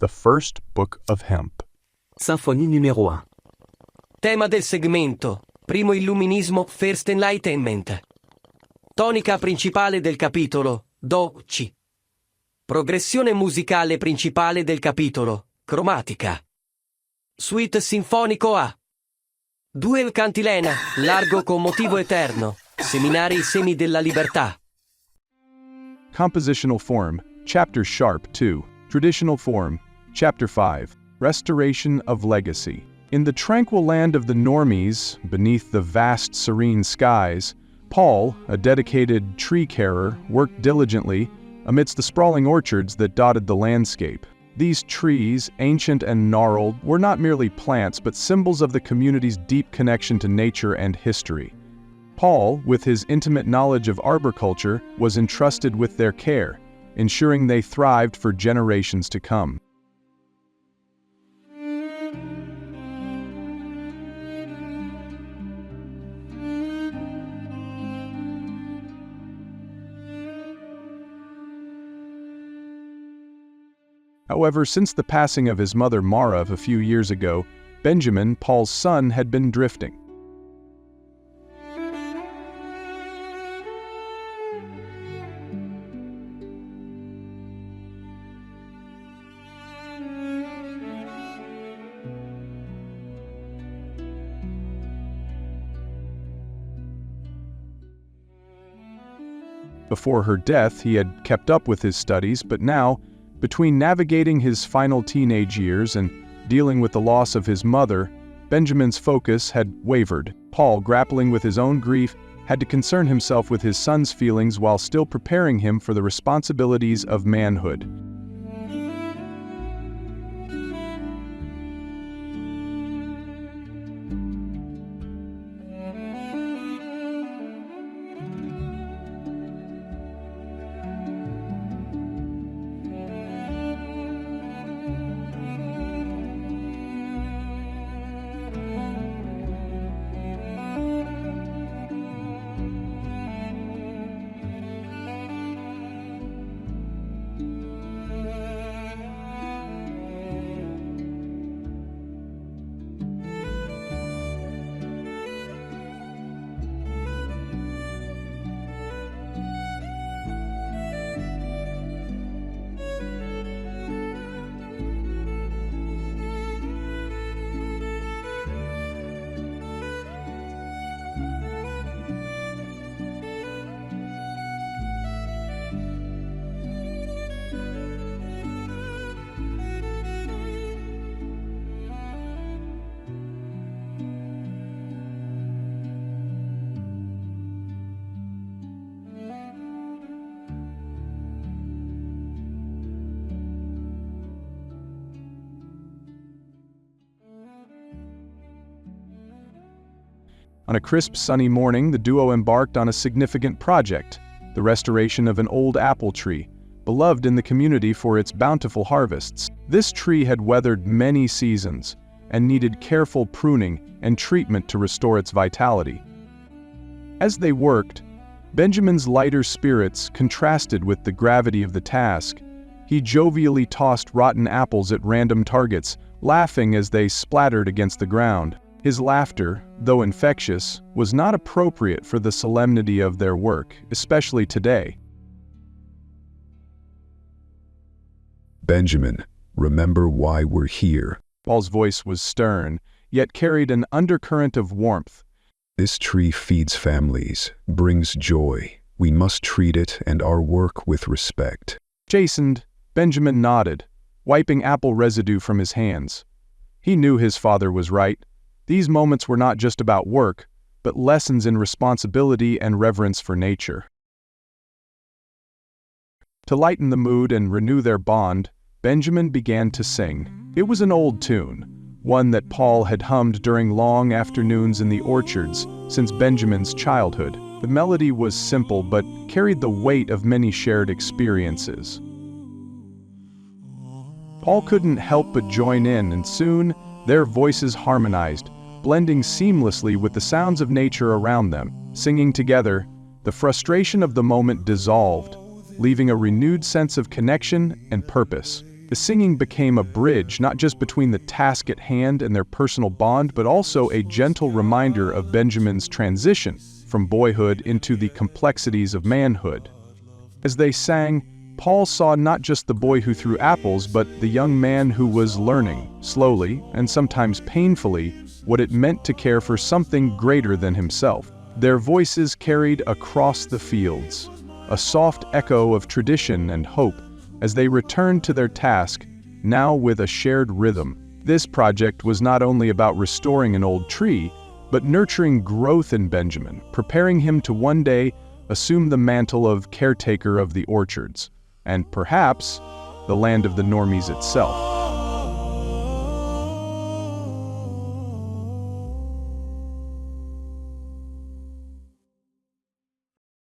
The First Book of Hemp. Sinfonie numéro 1. Tema del segmento: Primo Illuminismo, First Enlightenment. Tonica principale del capitolo: Do, C. Progressione musicale principale del capitolo: cromatica. Suite sinfonico A. Duel cantilena, largo con motivo eterno. Seminari Semi della Libertà. Compositional Form, Chapter Sharp 2. Traditional Form, Chapter 5. Restoration of Legacy. In the tranquil land of the normies, beneath the vast serene skies, Paul, a dedicated tree-carer, worked diligently amidst the sprawling orchards that dotted the landscape. These trees, ancient and gnarled, were not merely plants but symbols of the community's deep connection to nature and history. Paul, with his intimate knowledge of arboriculture, was entrusted with their care, ensuring they thrived for generations to come. However, since the passing of his mother Mara a few years ago, Benjamin, Paul's son, had been drifting. Before her death, he had kept up with his studies, but now, between navigating his final teenage years and dealing with the loss of his mother, Benjamin's focus had wavered. Paul, grappling with his own grief, had to concern himself with his son's feelings while still preparing him for the responsibilities of manhood. On a crisp, sunny morning, the duo embarked on a significant project, the restoration of an old apple tree, beloved in the community for its bountiful harvests. This tree had weathered many seasons and needed careful pruning and treatment to restore its vitality. As they worked, Benjamin's lighter spirits contrasted with the gravity of the task. He jovially tossed rotten apples at random targets, laughing as they splattered against the ground. His laughter, though infectious, was not appropriate for the solemnity of their work, especially today. Benjamin, remember why we're here. Paul's voice was stern, yet carried an undercurrent of warmth. This tree feeds families, brings joy. We must treat it and our work with respect. Chastened, Benjamin nodded, wiping apple residue from his hands. He knew his father was right. These moments were not just about work, but lessons in responsibility and reverence for nature. To lighten the mood and renew their bond, Benjamin began to sing. It was an old tune, one that Paul had hummed during long afternoons in the orchards since Benjamin's childhood. The melody was simple but carried the weight of many shared experiences. Paul couldn't help but join in, and soon their voices harmonized, blending seamlessly with the sounds of nature around them. Singing together, the frustration of the moment dissolved, leaving a renewed sense of connection and purpose. The singing became a bridge not just between the task at hand and their personal bond, but also a gentle reminder of Benjamin's transition from boyhood into the complexities of manhood. As they sang, Paul saw not just the boy who threw apples, but the young man who was learning, slowly and sometimes painfully, what it meant to care for something greater than himself. Their voices carried across the fields, a soft echo of tradition and hope, as they returned to their task, now with a shared rhythm. This project was not only about restoring an old tree, but nurturing growth in Benjamin, preparing him to one day assume the mantle of caretaker of the orchards, and perhaps the land of the normies itself.